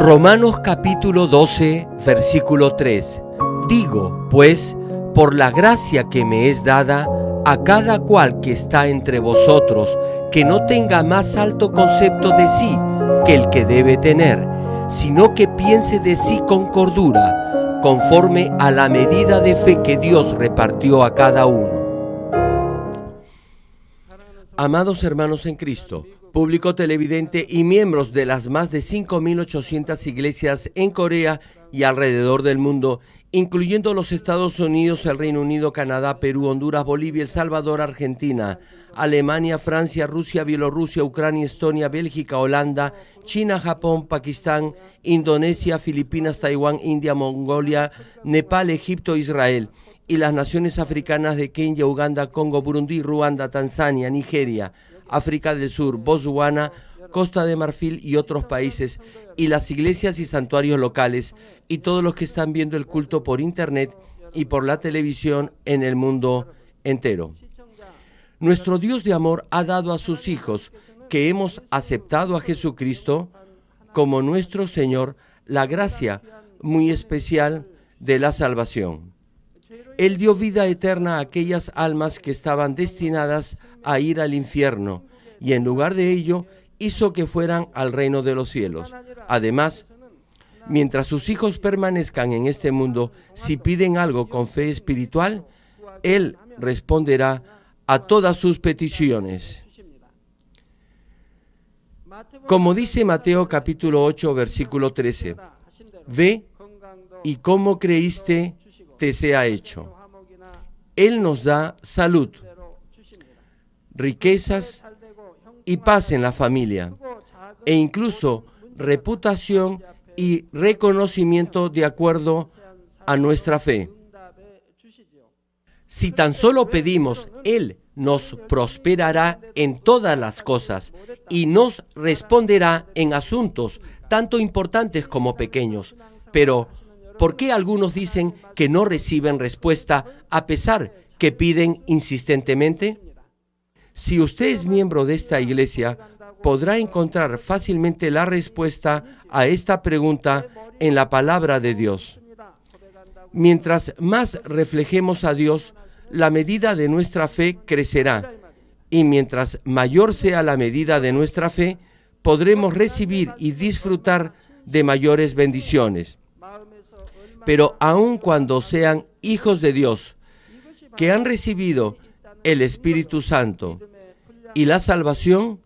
Romanos capítulo 12, versículo 3. Digo, pues, por la gracia que me es dada, a cada cual que está entre vosotros, que no tenga más alto concepto de sí que el que debe tener, sino que piense de sí con cordura, conforme a la medida de fe que Dios repartió a cada uno. Amados hermanos en Cristo, público televidente y miembros de las más de 5.800 iglesias en Corea y alrededor del mundo, incluyendo los Estados Unidos, el Reino Unido, Canadá, Perú, Honduras, Bolivia, El Salvador, Argentina, Alemania, Francia, Rusia, Bielorrusia, Ucrania, Estonia, Bélgica, Holanda, China, Japón, Pakistán, Indonesia, Filipinas, Taiwán, India, Mongolia, Nepal, Egipto, Israel, y las naciones africanas de Kenia, Uganda, Congo, Burundi, Ruanda, Tanzania, Nigeria, África del Sur, Botswana, Costa de Marfil y otros países, y las iglesias y santuarios locales, y todos los que están viendo el culto por internet y por la televisión en el mundo entero. Nuestro Dios de amor ha dado a sus hijos, que hemos aceptado a Jesucristo como nuestro Señor, la gracia muy especial de la salvación. Él dio vida eterna a aquellas almas que estaban destinadas a ir al infierno, y en lugar de ello, hizo que fueran al reino de los cielos. Además, mientras sus hijos permanezcan en este mundo, si piden algo con fe espiritual, Él responderá a todas sus peticiones. Como dice Mateo capítulo 8, versículo 13, ve y como creíste te sea hecho. Él nos da salud, riquezas y paz en la familia, e incluso reputación y reconocimiento de acuerdo a nuestra fe. Si tan solo pedimos, Él nos prosperará en todas las cosas y nos responderá en asuntos tanto importantes como pequeños. Pero, ¿por qué algunos dicen que no reciben respuesta a pesar que piden insistentemente? Si usted es miembro de esta iglesia, podrá encontrar fácilmente la respuesta a esta pregunta en la palabra de Dios. Mientras más reflejemos a Dios, la medida de nuestra fe crecerá, y mientras mayor sea la medida de nuestra fe, podremos recibir y disfrutar de mayores bendiciones. Pero aun cuando sean hijos de Dios, que han recibido el Espíritu Santo y la salvación,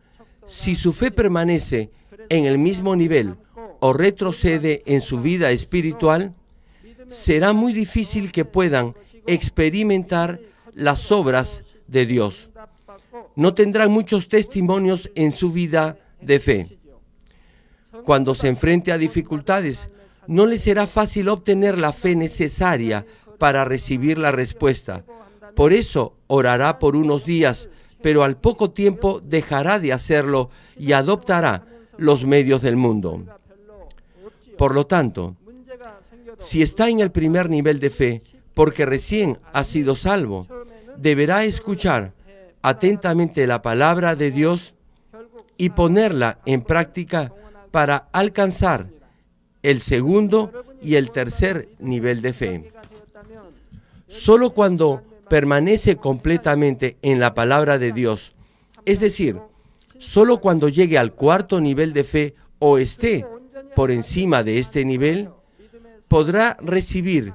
si su fe permanece en el mismo nivel o retrocede en su vida espiritual, será muy difícil que puedan experimentar las obras de Dios. No tendrán muchos testimonios en su vida de fe. Cuando se enfrente a dificultades, no les será fácil obtener la fe necesaria para recibir la respuesta. Por eso orará por unos días, pero al poco tiempo dejará de hacerlo y adoptará los medios del mundo. Por lo tanto, si está en el primer nivel de fe, porque recién ha sido salvo, deberá escuchar atentamente la palabra de Dios y ponerla en práctica para alcanzar el segundo y el tercer nivel de fe. Solo cuando permanece completamente en la palabra de Dios, es decir, solo cuando llegue al cuarto nivel de fe o esté por encima de este nivel, podrá recibir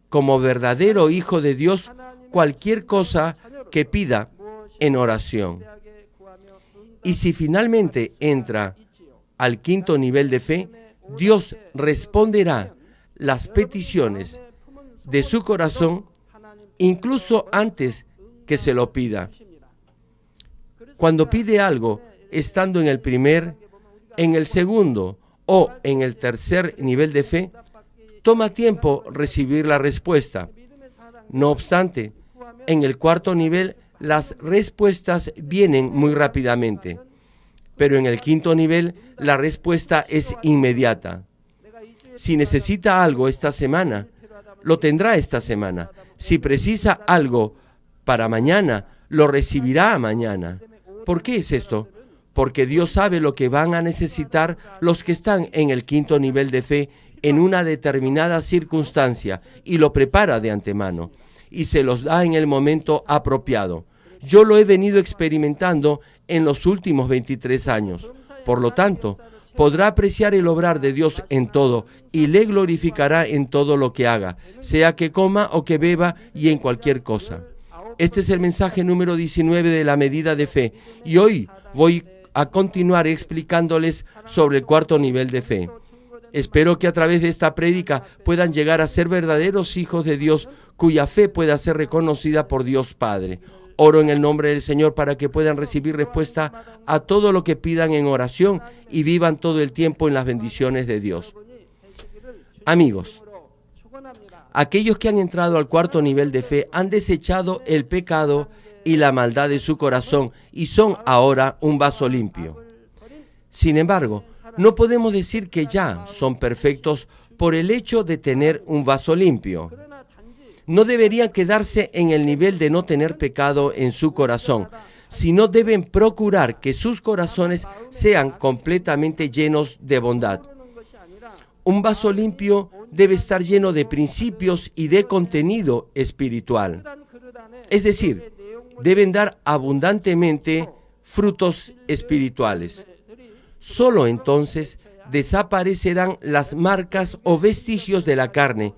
como verdadero hijo de Dios cualquier cosa que pida en oración. Y si finalmente entra al quinto nivel de fe, Dios responderá las peticiones de su corazón incluso antes que se lo pida. Cuando pide algo, estando en el primer, en el segundo o en el tercer nivel de fe, toma tiempo recibir la respuesta. No obstante, en el cuarto nivel, las respuestas vienen muy rápidamente. Pero en el quinto nivel, la respuesta es inmediata. Si necesita algo esta semana, lo tendrá esta semana. Si precisa algo para mañana, lo recibirá mañana. ¿Por qué es esto? porque Dios sabe lo que van a necesitar los que están en el quinto nivel de fe en una determinada circunstancia y lo prepara de antemano y se los da en el momento apropiado. Yo lo he venido experimentando en los últimos 23 años. Por lo tanto, podrá apreciar el obrar de Dios en todo y le glorificará en todo lo que haga, sea que coma o que beba y en cualquier cosa. Este es el mensaje número 19 de la medida de fe y hoy voy a continuar explicándoles sobre el cuarto nivel de fe. Espero que a través de esta prédica puedan llegar a ser verdaderos hijos de Dios cuya fe pueda ser reconocida por Dios Padre. Oro en el nombre del Señor para que puedan recibir respuesta a todo lo que pidan en oración y vivan todo el tiempo en las bendiciones de Dios. Amigos, aquellos que han entrado al cuarto nivel de fe han desechado el pecado y la maldad de su corazón y son ahora un vaso limpio. Sin embargo, no podemos decir que ya son perfectos por el hecho de tener un vaso limpio. No deberían quedarse en el nivel de no tener pecado en su corazón, sino deben procurar que sus corazones sean completamente llenos de bondad. Un vaso limpio debe estar lleno de principios y de contenido espiritual. Es decir, deben dar abundantemente frutos espirituales. Solo entonces desaparecerán las marcas o vestigios de la carne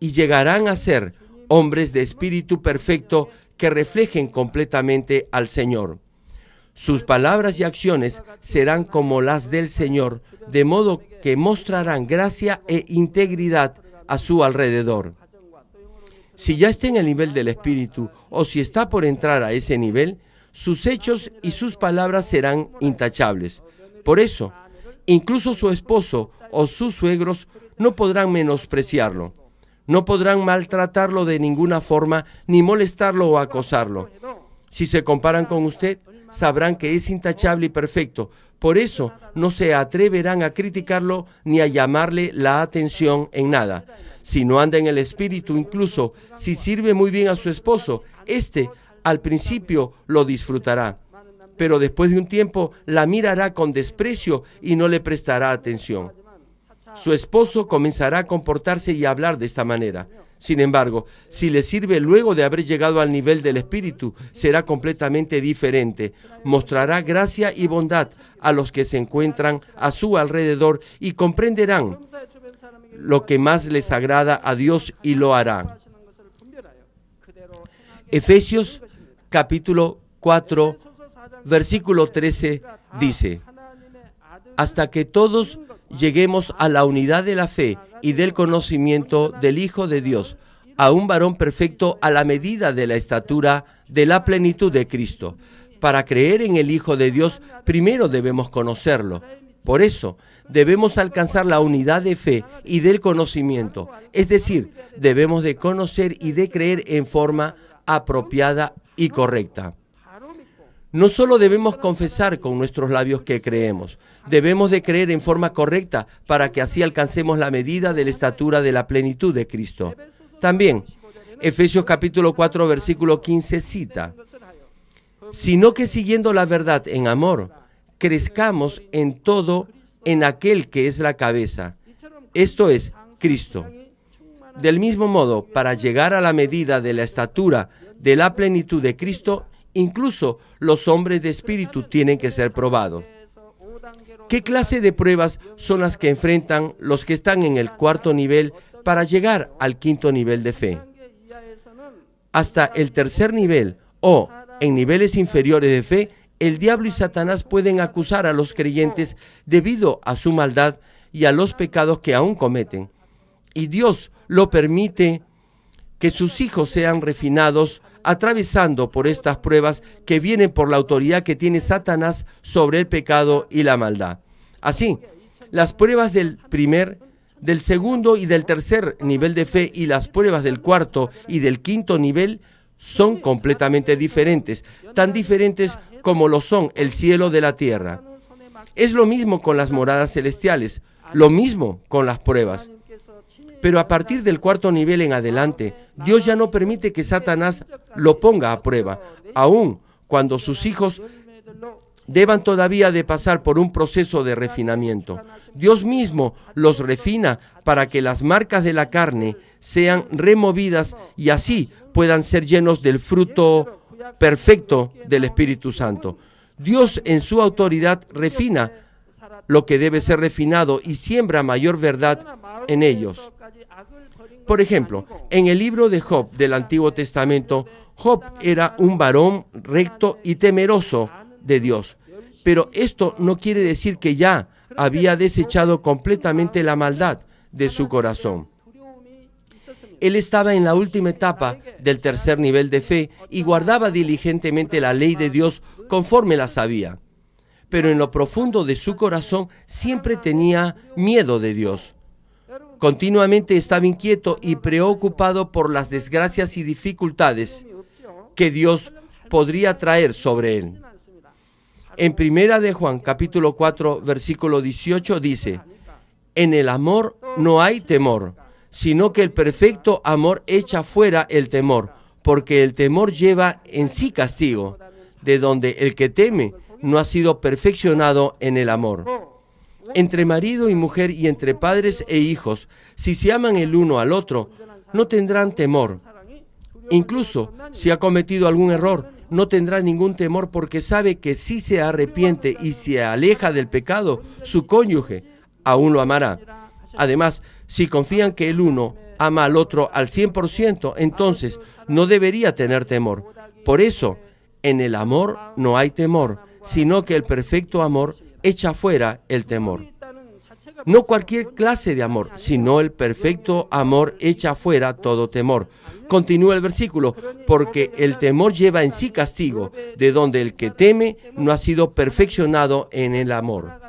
y llegarán a ser hombres de espíritu perfecto que reflejen completamente al Señor. Sus palabras y acciones serán como las del Señor, de modo que mostrarán gracia e integridad a su alrededor. Si ya está en el nivel del Espíritu o si está por entrar a ese nivel, sus hechos y sus palabras serán intachables. Por eso, incluso su esposo o sus suegros no podrán menospreciarlo. No podrán maltratarlo de ninguna forma, ni molestarlo o acosarlo. Si se comparan con usted, sabrán que es intachable y perfecto. Por eso, no se atreverán a criticarlo ni a llamarle la atención en nada. Si no anda en el espíritu, incluso si sirve muy bien a su esposo, al principio lo disfrutará. Pero después de un tiempo la mirará con desprecio y no le prestará atención. Su esposo comenzará a comportarse y a hablar de esta manera. Sin embargo, si le sirve luego de haber llegado al nivel del Espíritu, será completamente diferente. Mostrará gracia y bondad a los que se encuentran a su alrededor y comprenderán lo que más les agrada a Dios y lo hará. Efesios capítulo 4, versículo 13 dice: hasta que todos lleguemos a la unidad de la fe y del conocimiento del Hijo de Dios, a un varón perfecto a la medida de la estatura de la plenitud de Cristo. Para creer en el Hijo de Dios, primero debemos conocerlo. Por eso, debemos alcanzar la unidad de fe y del conocimiento. Es decir, debemos de conocer y de creer en forma apropiada y correcta. No solo debemos confesar con nuestros labios que creemos, debemos de creer en forma correcta para que así alcancemos la medida de la estatura de la plenitud de Cristo. También, Efesios capítulo 4, versículo 15 cita: sino que siguiendo la verdad en amor, crezcamos en todo en aquel que es la cabeza, esto es, Cristo. Del mismo modo, para llegar a la medida de la estatura de la plenitud de Cristo, incluso los hombres de espíritu tienen que ser probados. ¿Qué clase de pruebas son las que enfrentan los que están en el cuarto nivel para llegar al quinto nivel de fe? Hasta el tercer nivel o en niveles inferiores de fe, el diablo y Satanás pueden acusar a los creyentes debido a su maldad y a los pecados que aún cometen. Y Dios lo permite que sus hijos sean refinados atravesando por estas pruebas que vienen por la autoridad que tiene Satanás sobre el pecado y la maldad. Así, las pruebas del primer, del segundo y del tercer nivel de fe y las pruebas del cuarto y del quinto nivel son completamente diferentes, tan diferentes como lo son el cielo de la tierra. Es lo mismo con las moradas celestiales, lo mismo con las pruebas. Pero a partir del cuarto nivel en adelante, Dios ya no permite que Satanás lo ponga a prueba, aun cuando sus hijos deban todavía de pasar por un proceso de refinamiento. Dios mismo los refina para que las marcas de la carne sean removidas y así puedan ser llenos del fruto perfecto del Espíritu Santo. Dios en su autoridad refina lo que debe ser refinado y siembra mayor verdad en ellos. Por ejemplo, en el libro de Job del Antiguo Testamento, Job era un varón recto y temeroso de Dios, pero esto no quiere decir que ya había desechado completamente la maldad de su corazón. Él estaba en la última etapa del tercer nivel de fe y guardaba diligentemente la ley de Dios conforme la sabía. Pero en lo profundo de su corazón siempre tenía miedo de Dios. Continuamente estaba inquieto y preocupado por las desgracias y dificultades que Dios podría traer sobre él. En Primera de Juan, capítulo 4, versículo 18, dice: en el amor no hay temor, sino que el perfecto amor echa fuera el temor, porque el temor lleva en sí castigo, de donde el que teme no ha sido perfeccionado en el amor. Entre marido y mujer y entre padres e hijos, si se aman el uno al otro, no tendrán temor. Incluso si ha cometido algún error, no tendrá ningún temor porque sabe que si se arrepiente y se aleja del pecado, su cónyuge aún lo amará. Además, si confían que el uno ama al otro al 100%, entonces no debería tener temor. Por eso, en el amor no hay temor, sino que el perfecto amor echa fuera el temor. No cualquier clase de amor, sino el perfecto amor echa fuera todo temor. Continúa el versículo: porque el temor lleva en sí castigo, de donde el que teme no ha sido perfeccionado en el amor.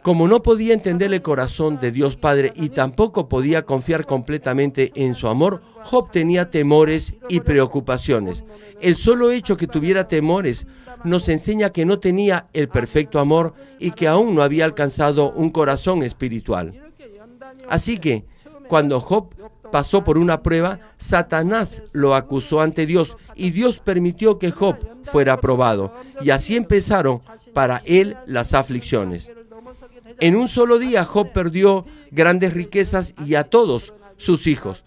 Como no podía entender el corazón de Dios Padre y tampoco podía confiar completamente en su amor, Job tenía temores y preocupaciones. El solo hecho que tuviera temores nos enseña que no tenía el perfecto amor y que aún no había alcanzado un corazón espiritual. Así que, cuando Job pasó por una prueba, Satanás lo acusó ante Dios y Dios permitió que Job fuera aprobado. Y así empezaron para él las aflicciones. En un solo día Job perdió grandes riquezas y a todos sus hijos.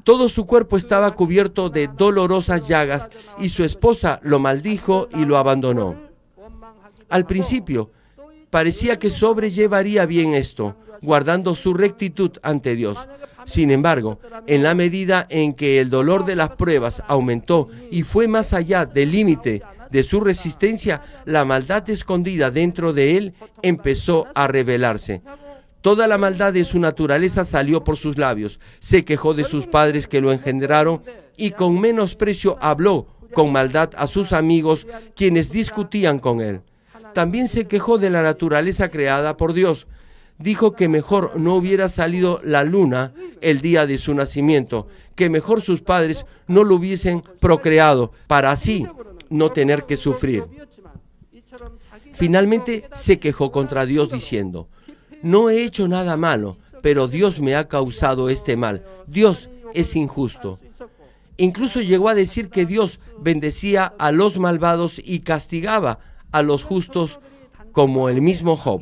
Todo su cuerpo estaba cubierto de dolorosas llagas y su esposa lo maldijo y lo abandonó. Al principio, parecía que sobrellevaría bien esto, guardando su rectitud ante Dios. Sin embargo, en la medida en que el dolor de las pruebas aumentó y fue más allá del límite de su resistencia, la maldad escondida dentro de él empezó a revelarse. Toda la maldad de su naturaleza salió por sus labios. Se quejó de sus padres que lo engendraron y con menosprecio habló con maldad a sus amigos quienes discutían con él. También se quejó de la naturaleza creada por Dios. Dijo que mejor no hubiera salido la luna el día de su nacimiento, que mejor sus padres no lo hubiesen procreado para así no tener que sufrir. Finalmente se quejó contra Dios diciendo: no he hecho nada malo, pero Dios me ha causado este mal. Dios es injusto. Incluso llegó a decir que Dios bendecía a los malvados y castigaba a los justos, como el mismo Job.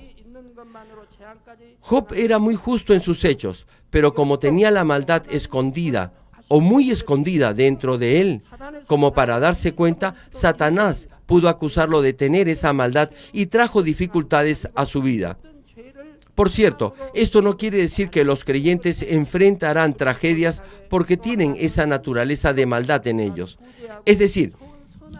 Job era muy justo en sus hechos, pero como tenía la maldad escondida o muy escondida dentro de él, como para darse cuenta, Satanás pudo acusarlo de tener esa maldad y trajo dificultades a su vida. Por cierto, esto no quiere decir que los creyentes enfrentarán tragedias porque tienen esa naturaleza de maldad en ellos. Es decir,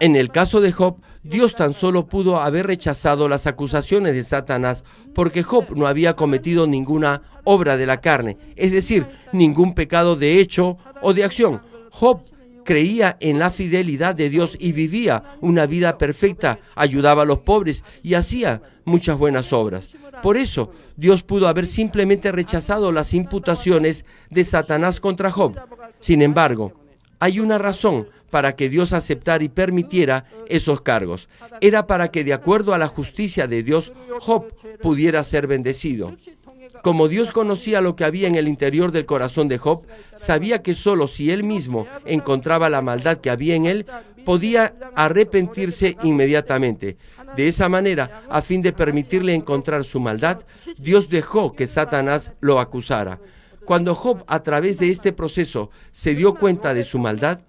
en el caso de Job, Dios tan solo pudo haber rechazado las acusaciones de Satanás porque Job no había cometido ninguna obra de la carne, es decir, ningún pecado de hecho o de acción. Job creía en la fidelidad de Dios y vivía una vida perfecta, ayudaba a los pobres y hacía muchas buenas obras. Por eso, Dios pudo haber simplemente rechazado las imputaciones de Satanás contra Job. Sin embargo, hay una razón para que Dios aceptara y permitiera esos cargos. Era para que, de acuerdo a la justicia de Dios, Job pudiera ser bendecido. Como Dios conocía lo que había en el interior del corazón de Job, sabía que solo si él mismo encontraba la maldad que había en él, podía arrepentirse inmediatamente. De esa manera, a fin de permitirle encontrar su maldad, Dios dejó que Satanás lo acusara. Cuando Job, a través de este proceso, se dio cuenta de su maldad,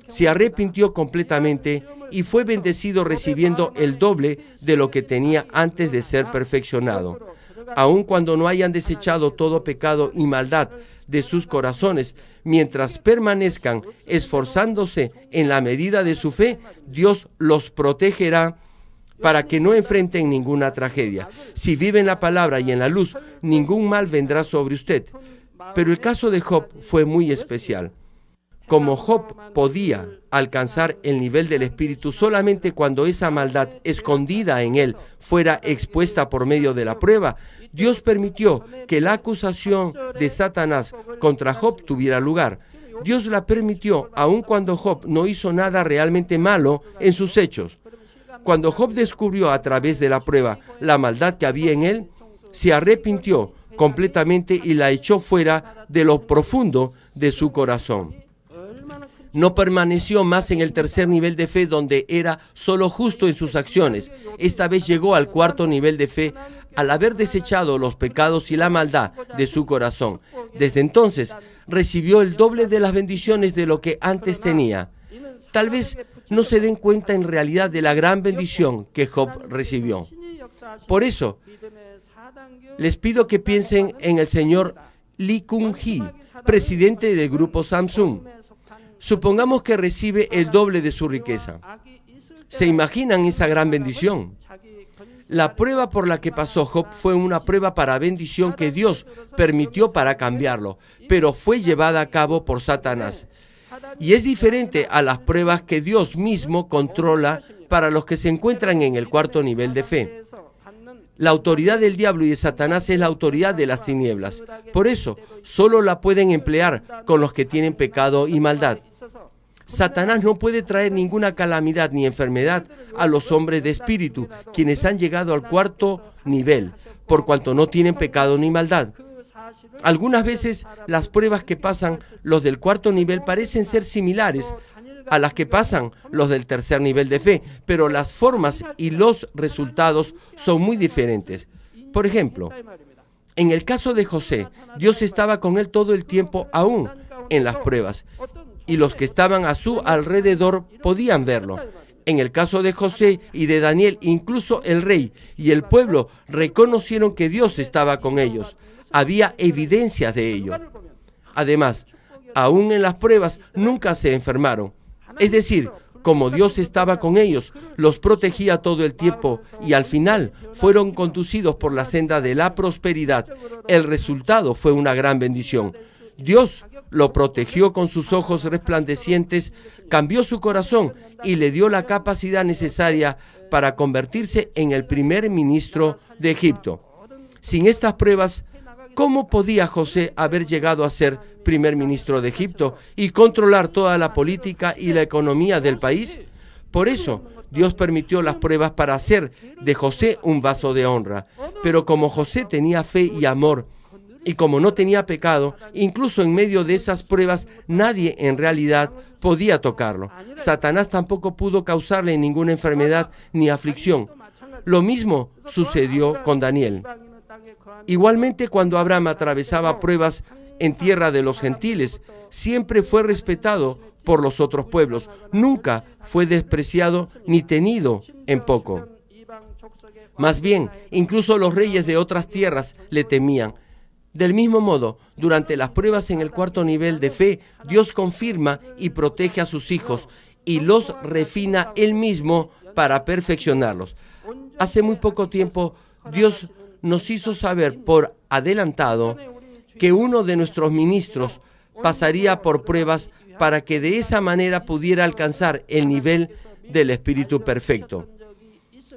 se arrepintió completamente y fue bendecido recibiendo el doble de lo que tenía antes de ser perfeccionado. Aun cuando no hayan desechado todo pecado y maldad de sus corazones, mientras permanezcan esforzándose en la medida de su fe, Dios los protegerá para que no enfrenten ninguna tragedia. Si vive en la palabra y en la luz, ningún mal vendrá sobre usted. Pero el caso de Job fue muy especial. Como Job podía alcanzar el nivel del Espíritu solamente cuando esa maldad escondida en él fuera expuesta por medio de la prueba, Dios permitió que la acusación de Satanás contra Job tuviera lugar. Dios la permitió aun cuando Job no hizo nada realmente malo en sus hechos. Cuando Job descubrió a través de la prueba la maldad que había en él, se arrepintió completamente y la echó fuera de lo profundo de su corazón. No permaneció más en el tercer nivel de fe donde era solo justo en sus acciones. Esta vez llegó al cuarto nivel de fe al haber desechado los pecados y la maldad de su corazón. Desde entonces recibió el doble de las bendiciones de lo que antes tenía. Tal vez no se den cuenta en realidad de la gran bendición que Job recibió. Por eso, les pido que piensen en el señor Lee Kun-hee, presidente del grupo Samsung. Supongamos que recibe el doble de su riqueza. ¿Se imaginan esa gran bendición? La prueba por la que pasó Job fue una prueba para bendición que Dios permitió para cambiarlo, pero fue llevada a cabo por Satanás. Y es diferente a las pruebas que Dios mismo controla para los que se encuentran en el cuarto nivel de fe. La autoridad del diablo y de Satanás es la autoridad de las tinieblas. Por eso, solo la pueden emplear con los que tienen pecado y maldad. Satanás no puede traer ninguna calamidad ni enfermedad a los hombres de espíritu, quienes han llegado al cuarto nivel, por cuanto no tienen pecado ni maldad. Algunas veces las pruebas que pasan los del cuarto nivel parecen ser similares a las que pasan los del tercer nivel de fe, pero las formas y los resultados son muy diferentes. Por ejemplo, en el caso de José, Dios estaba con él todo el tiempo aún en las pruebas, y los que estaban a su alrededor podían verlo. En el caso de José y de Daniel, incluso el rey y el pueblo reconocieron que Dios estaba con ellos. Había evidencias de ello. Además, aún en las pruebas nunca se enfermaron. Es decir, como Dios estaba con ellos, los protegía todo el tiempo y al final fueron conducidos por la senda de la prosperidad. El resultado fue una gran bendición. Dios lo protegió con sus ojos resplandecientes, cambió su corazón y le dio la capacidad necesaria para convertirse en el primer ministro de Egipto. Sin estas pruebas, ¿cómo podía José haber llegado a ser primer ministro de Egipto y controlar toda la política y la economía del país? Por eso, Dios permitió las pruebas para hacer de José un vaso de honra. Pero como José tenía fe y amor, y como no tenía pecado, incluso en medio de esas pruebas, nadie en realidad podía tocarlo. Satanás tampoco pudo causarle ninguna enfermedad ni aflicción. Lo mismo sucedió con Daniel. Igualmente, cuando Abraham atravesaba pruebas en tierra de los gentiles, siempre fue respetado por los otros pueblos. Nunca fue despreciado ni tenido en poco. Más bien, incluso los reyes de otras tierras le temían. Del mismo modo, durante las pruebas en el cuarto nivel de fe, Dios confirma y protege a sus hijos y los refina Él mismo para perfeccionarlos. Hace muy poco tiempo, Dios nos hizo saber por adelantado que uno de nuestros ministros pasaría por pruebas para que de esa manera pudiera alcanzar el nivel del Espíritu perfecto.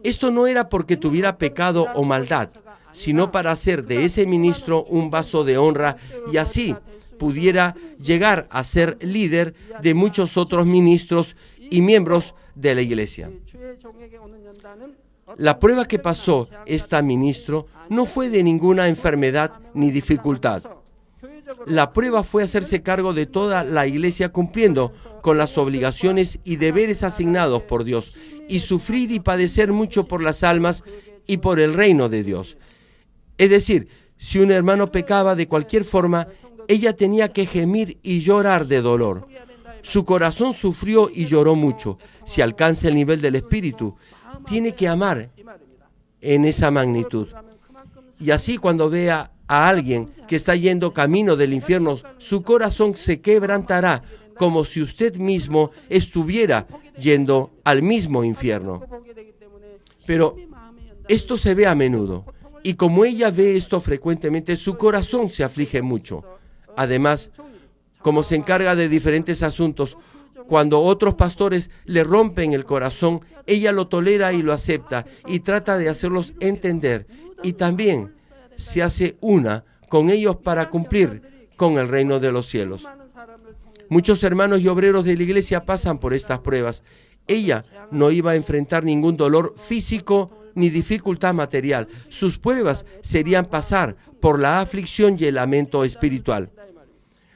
Esto no era porque tuviera pecado o maldad, sino para hacer de ese ministro un vaso de honra y así pudiera llegar a ser líder de muchos otros ministros y miembros de la iglesia. La prueba que pasó esta ministro no fue de ninguna enfermedad ni dificultad. La prueba fue hacerse cargo de toda la iglesia cumpliendo con las obligaciones y deberes asignados por Dios y sufrir y padecer mucho por las almas y por el reino de Dios. Es decir, si un hermano pecaba de cualquier forma, ella tenía que gemir y llorar de dolor. Su corazón sufrió y lloró mucho. Si alcanza el nivel del Espíritu, tiene que amar en esa magnitud. Y así cuando vea a alguien que está yendo camino del infierno, su corazón se quebrantará como si usted mismo estuviera yendo al mismo infierno. Pero esto se ve a menudo, y como ella ve esto frecuentemente, su corazón se aflige mucho. Además, como se encarga de diferentes asuntos, cuando otros pastores le rompen el corazón, ella lo tolera y lo acepta y trata de hacerlos entender, y también se hace una con ellos para cumplir con el reino de los cielos. Muchos hermanos y obreros de la iglesia pasan por estas pruebas. Ella no iba a enfrentar ningún dolor físico ni dificultad material. Sus pruebas serían pasar por la aflicción y el lamento espiritual.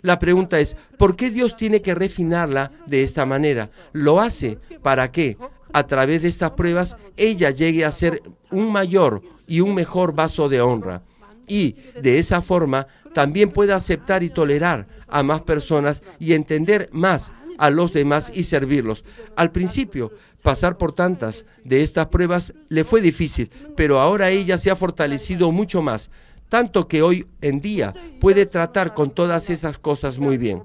La pregunta es, ¿por qué Dios tiene que refinarla de esta manera? Lo hace para que, a través de estas pruebas, ella llegue a ser un mayor y un mejor vaso de honra. Y, de esa forma, también pueda aceptar y tolerar a más personas y entender más a los demás y servirlos. Al principio, pasar por tantas de estas pruebas le fue difícil, pero ahora ella se ha fortalecido mucho más, tanto que hoy en día puede tratar con todas esas cosas muy bien.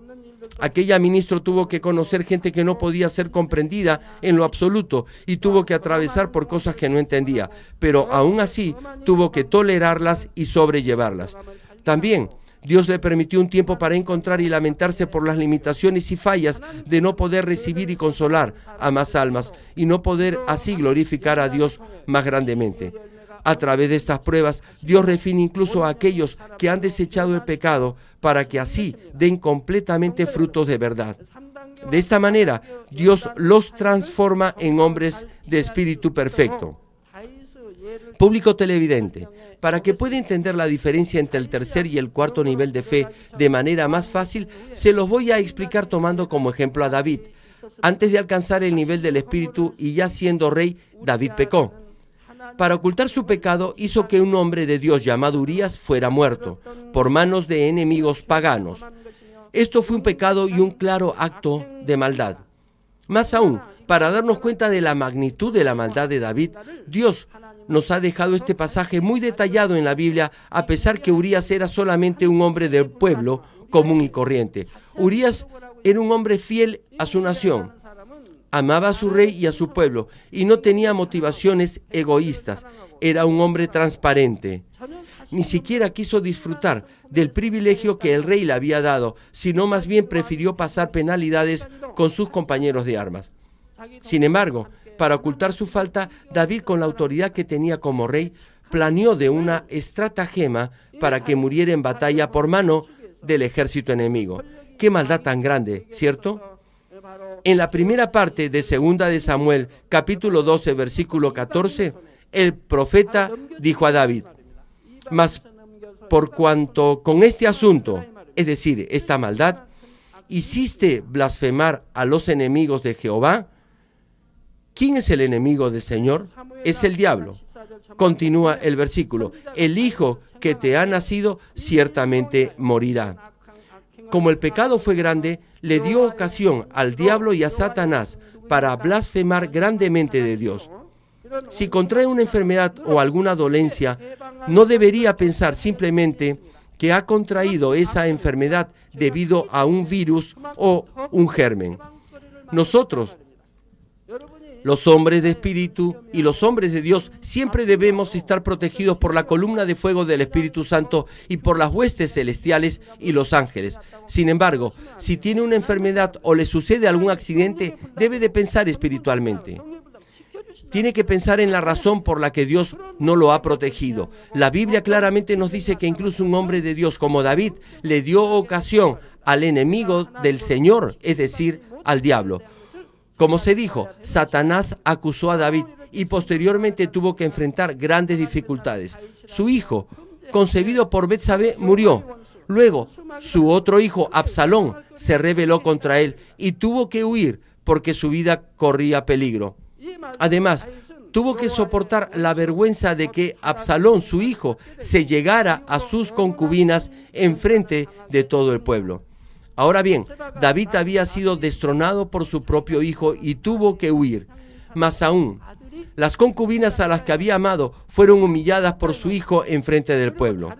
Aquella ministro tuvo que conocer gente que no podía ser comprendida en lo absoluto y tuvo que atravesar por cosas que no entendía, pero aún así tuvo que tolerarlas y sobrellevarlas. También Dios le permitió un tiempo para encontrar y lamentarse por las limitaciones y fallas de no poder recibir y consolar a más almas y no poder así glorificar a Dios más grandemente. A través de estas pruebas, Dios refina incluso a aquellos que han desechado el pecado para que así den completamente frutos de verdad. De esta manera, Dios los transforma en hombres de espíritu perfecto. Público televidente, para que pueda entender la diferencia entre el tercer y el cuarto nivel de fe de manera más fácil, se los voy a explicar tomando como ejemplo a David. Antes de alcanzar el nivel del espíritu y ya siendo rey, David pecó. Para ocultar su pecado, hizo que un hombre de Dios llamado Urías fuera muerto por manos de enemigos paganos. Esto fue un pecado y un claro acto de maldad. Más aún, para darnos cuenta de la magnitud de la maldad de David, Dios nos ha dejado este pasaje muy detallado en la Biblia, a pesar que Urías era solamente un hombre del pueblo común y corriente. Urías era un hombre fiel a su nación. Amaba a su rey y a su pueblo y no tenía motivaciones egoístas. Era un hombre transparente. Ni siquiera quiso disfrutar del privilegio que el rey le había dado, sino más bien prefirió pasar penalidades con sus compañeros de armas. Sin embargo, para ocultar su falta, David, con la autoridad que tenía como rey, planeó de una estratagema para que muriera en batalla por mano del ejército enemigo. ¡Qué maldad tan grande!, ¿cierto? En la primera parte de 2 de Samuel, capítulo 12, versículo 14, el profeta dijo a David: «Mas por cuanto con este asunto, es decir, esta maldad, hiciste blasfemar a los enemigos de Jehová». ¿Quién es el enemigo del Señor? Es el diablo. Continúa el versículo: «El hijo que te ha nacido ciertamente morirá». Como el pecado fue grande, le dio ocasión al diablo y a Satanás para blasfemar grandemente de Dios. Si contrae una enfermedad o alguna dolencia, no debería pensar simplemente que ha contraído esa enfermedad debido a un virus o un germen. Nosotros, los hombres de espíritu y los hombres de Dios, siempre debemos estar protegidos por la columna de fuego del Espíritu Santo y por las huestes celestiales y los ángeles. Sin embargo, si tiene una enfermedad o le sucede algún accidente, debe de pensar espiritualmente. Tiene que pensar en la razón por la que Dios no lo ha protegido. La Biblia claramente nos dice que incluso un hombre de Dios como David le dio ocasión al enemigo del Señor, es decir, al diablo. Como se dijo, Satanás acusó a David y posteriormente tuvo que enfrentar grandes dificultades. Su hijo, concebido por Betsabé, murió. Luego, su otro hijo, Absalón, se rebeló contra él y tuvo que huir porque su vida corría peligro. Además, tuvo que soportar la vergüenza de que Absalón, su hijo, se llegara a sus concubinas enfrente de todo el pueblo. Ahora bien, David había sido destronado por su propio hijo y tuvo que huir. Más aún, las concubinas a las que había amado fueron humilladas por su hijo enfrente del pueblo.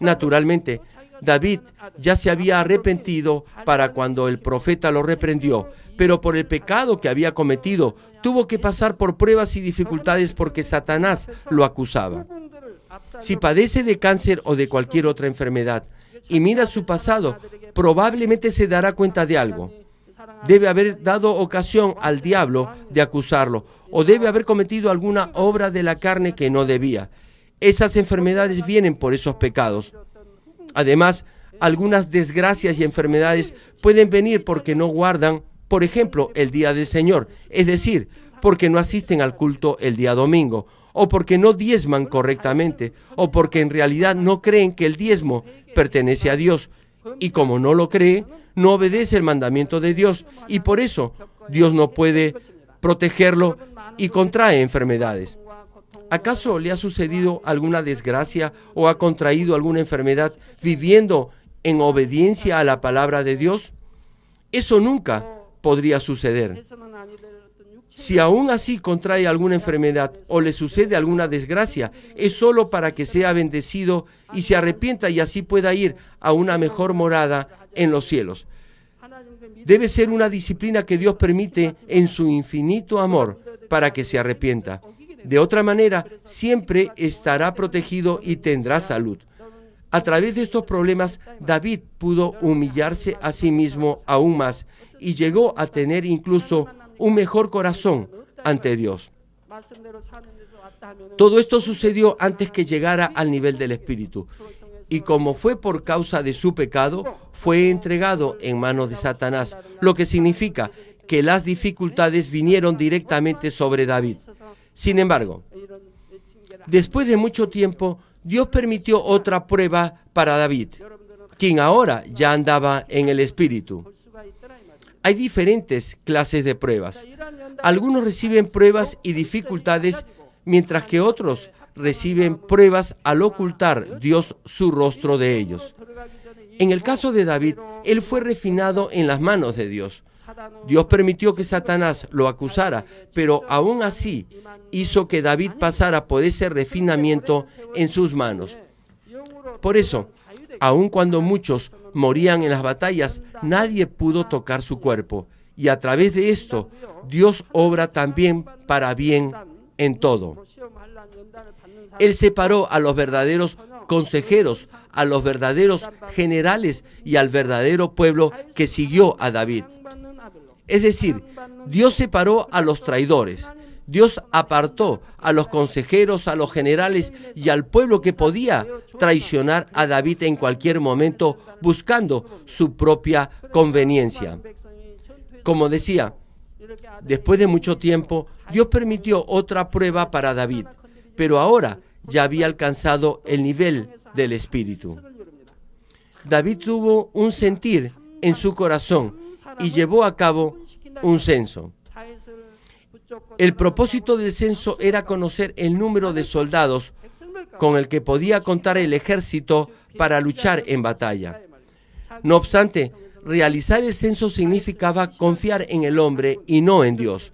Naturalmente, David ya se había arrepentido para cuando el profeta lo reprendió, pero por el pecado que había cometido, tuvo que pasar por pruebas y dificultades porque Satanás lo acusaba. Si padece de cáncer o de cualquier otra enfermedad y mira su pasado, probablemente se dará cuenta de algo. Debe haber dado ocasión al diablo de acusarlo o debe haber cometido alguna obra de la carne que no debía. Esas enfermedades vienen por esos pecados. Además, algunas desgracias y enfermedades pueden venir porque no guardan, por ejemplo, el día del Señor, es decir, porque no asisten al culto el día domingo, o porque no diezman correctamente, o porque en realidad no creen que el diezmo pertenece a Dios, y como no lo cree, no obedece el mandamiento de Dios, y por eso Dios no puede protegerlo y contrae enfermedades. ¿Acaso le ha sucedido alguna desgracia o ha contraído alguna enfermedad viviendo en obediencia a la palabra de Dios? Eso nunca podría suceder. Si aún así contrae alguna enfermedad o le sucede alguna desgracia, es solo para que sea bendecido y se arrepienta y así pueda ir a una mejor morada en los cielos. Debe ser una disciplina que Dios permite en su infinito amor para que se arrepienta. De otra manera, siempre estará protegido y tendrá salud. A través de estos problemas, David pudo humillarse a sí mismo aún más y llegó a tener incluso un mejor corazón ante Dios. Todo esto sucedió antes que llegara al nivel del Espíritu. Y como fue por causa de su pecado, fue entregado en manos de Satanás, lo que significa que las dificultades vinieron directamente sobre David. Sin embargo, después de mucho tiempo, Dios permitió otra prueba para David, quien ahora ya andaba en el Espíritu. Hay diferentes clases de pruebas. Algunos reciben pruebas y dificultades, mientras que otros reciben pruebas al ocultar Dios su rostro de ellos. En el caso de David, él fue refinado en las manos de Dios. Dios permitió que Satanás lo acusara, pero aún así hizo que David pasara por ese refinamiento en sus manos. Por eso, aun cuando muchos morían en las batallas, nadie pudo tocar su cuerpo. Y a través de esto, Dios obra también para bien en todo. Él separó a los verdaderos consejeros, a los verdaderos generales y al verdadero pueblo que siguió a David. Es decir, Dios separó a los traidores. Dios apartó a los consejeros, a los generales y al pueblo que podía traicionar a David en cualquier momento buscando su propia conveniencia. Como decía, después de mucho tiempo, Dios permitió otra prueba para David, pero ahora ya había alcanzado el nivel del Espíritu. David tuvo un sentir en su corazón y llevó a cabo un censo. El propósito del censo era conocer el número de soldados con el que podía contar el ejército para luchar en batalla. No obstante, realizar el censo significaba confiar en el hombre y no en Dios.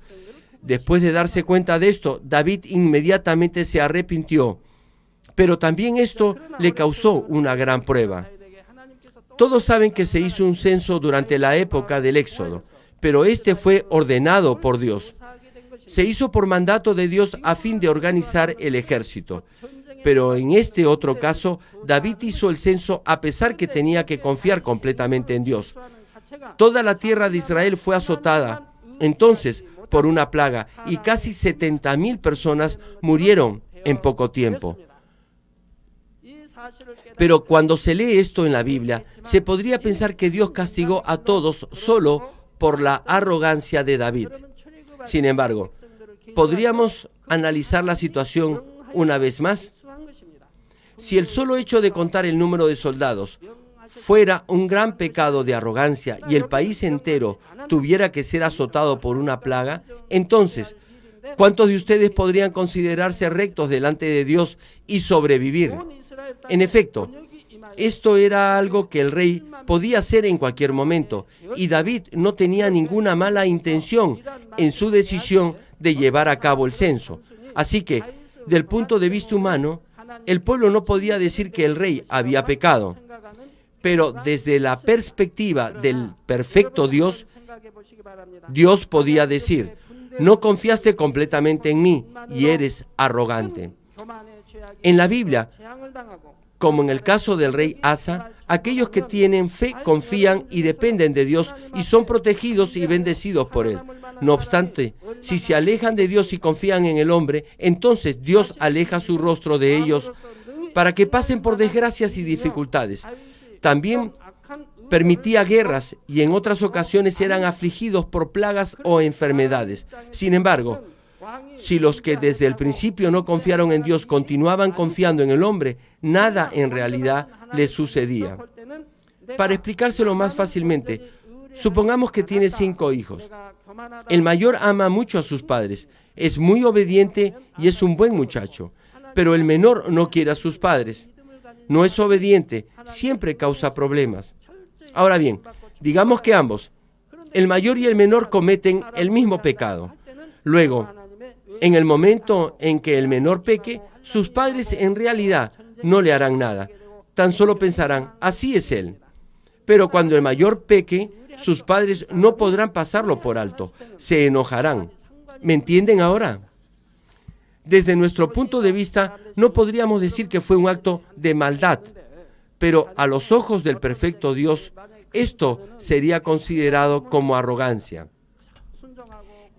Después de darse cuenta de esto, David inmediatamente se arrepintió, pero también esto le causó una gran prueba. Todos saben que se hizo un censo durante la época del Éxodo, pero este fue ordenado por Dios. Se hizo por mandato de Dios a fin de organizar el ejército. Pero en este otro caso, David hizo el censo a pesar que tenía que confiar completamente en Dios. Toda la tierra de Israel fue azotada entonces por una plaga y casi 70,000 personas murieron en poco tiempo. Pero cuando se lee esto en la Biblia, se podría pensar que Dios castigó a todos solo por la arrogancia de David. Sin embargo, podríamos analizar la situación una vez más? Si el solo hecho de contar el número de soldados fuera un gran pecado de arrogancia y el país entero tuviera que ser azotado por una plaga, entonces, ¿cuántos de ustedes podrían considerarse rectos delante de Dios y sobrevivir? En efecto, esto era algo que el rey podía hacer en cualquier momento, y David no tenía ninguna mala intención en su decisión de llevar a cabo el censo. Así que, del punto de vista humano, el pueblo no podía decir que el rey había pecado. Pero desde la perspectiva del perfecto Dios, Dios podía decir: no confiaste completamente en mí y eres arrogante. En la Biblia, como en el caso del rey Asa, aquellos que tienen fe confían y dependen de Dios y son protegidos y bendecidos por Él. No obstante, si se alejan de Dios y confían en el hombre, entonces Dios aleja su rostro de ellos para que pasen por desgracias y dificultades. También permitía guerras y en otras ocasiones eran afligidos por plagas o enfermedades. Sin embargo, si los que desde el principio no confiaron en Dios continuaban confiando en el hombre, nada en realidad les sucedía. Para explicárselo más fácilmente, supongamos que tiene 5 hijos. El mayor ama mucho a sus padres, es muy obediente y es un buen muchacho, pero el menor no quiere a sus padres. No es obediente, siempre causa problemas. Ahora bien, digamos que ambos, el mayor y el menor, cometen el mismo pecado. Luego, en el momento en que el menor peque, sus padres en realidad no le harán nada. Tan solo pensarán: así es él. Pero cuando el mayor peque, sus padres no podrán pasarlo por alto. Se enojarán. ¿Me entienden ahora? Desde nuestro punto de vista, no podríamos decir que fue un acto de maldad, pero a los ojos del perfecto Dios, esto sería considerado como arrogancia.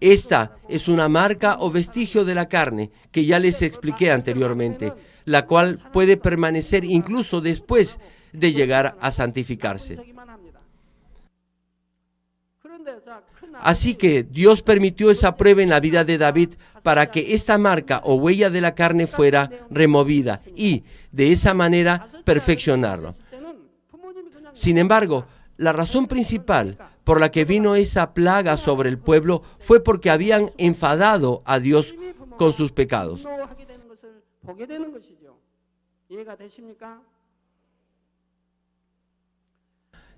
Esta es una marca o vestigio de la carne que ya les expliqué anteriormente, la cual puede permanecer incluso después de llegar a santificarse. Así que Dios permitió esa prueba en la vida de David para que esta marca o huella de la carne fuera removida y, de esa manera, perfeccionarlo. Sin embargo, la razón principal por la que vino esa plaga sobre el pueblo fue porque habían enfadado a Dios con sus pecados.